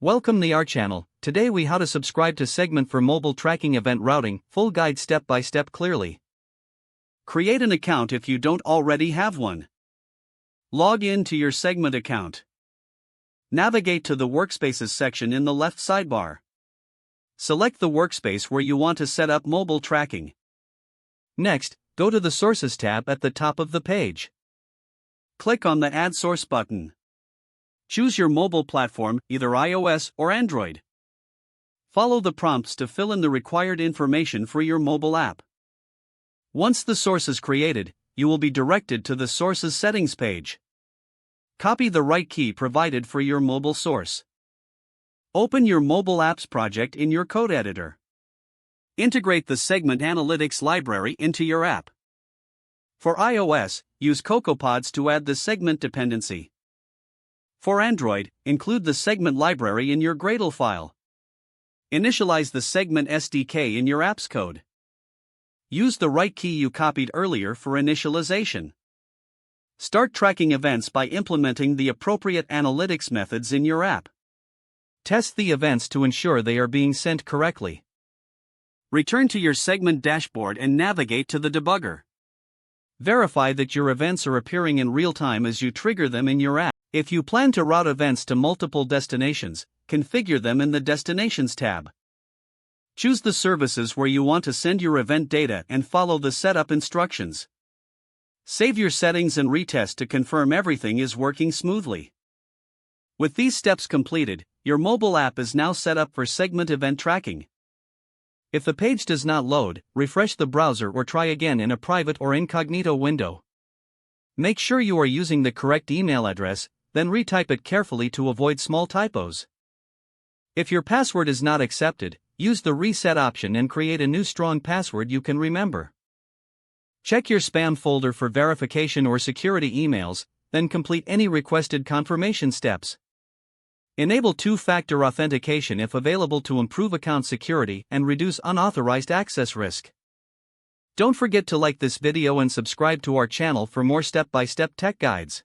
Welcome to our channel. Today we how to subscribe to Segment for mobile tracking event routing, full guide step by step clearly. Create an account if you don't already have one. Log in to your Segment account. Navigate to the Workspaces section in the left sidebar. Select the workspace where you want to set up mobile tracking. Next, go to the Sources tab at the top of the page. Click on the Add Source button. Choose your mobile platform, either iOS or Android. Follow the prompts to fill in the required information for your mobile app. Once the source is created, you will be directed to the Sources Settings page. Copy the right key provided for your mobile source. Open your mobile apps project in your code editor. Integrate the Segment Analytics library into your app. For iOS, use CocoaPods to add the Segment dependency. For Android, include the Segment library in your Gradle file. Initialize the Segment SDK in your app's code. Use the right key you copied earlier for initialization. Start tracking events by implementing the appropriate analytics methods in your app. Test the events to ensure they are being sent correctly. Return to your Segment dashboard and navigate to the debugger. Verify that your events are appearing in real time as you trigger them in your app. If you plan to route events to multiple destinations, configure them in the Destinations tab. Choose the services where you want to send your event data and follow the setup instructions. Save your settings and retest to confirm everything is working smoothly. With these steps completed, your mobile app is now set up for Segment event tracking. If the page does not load, refresh the browser or try again in a private or incognito window. Make sure you are using the correct email address, then retype it carefully to avoid small typos. If your password is not accepted, use the reset option and create a new strong password you can remember. Check your spam folder for verification or security emails, then complete any requested confirmation steps. Enable two-factor authentication if available to improve account security and reduce unauthorized access risk. Don't forget to like this video and subscribe to our channel for more step-by-step tech guides.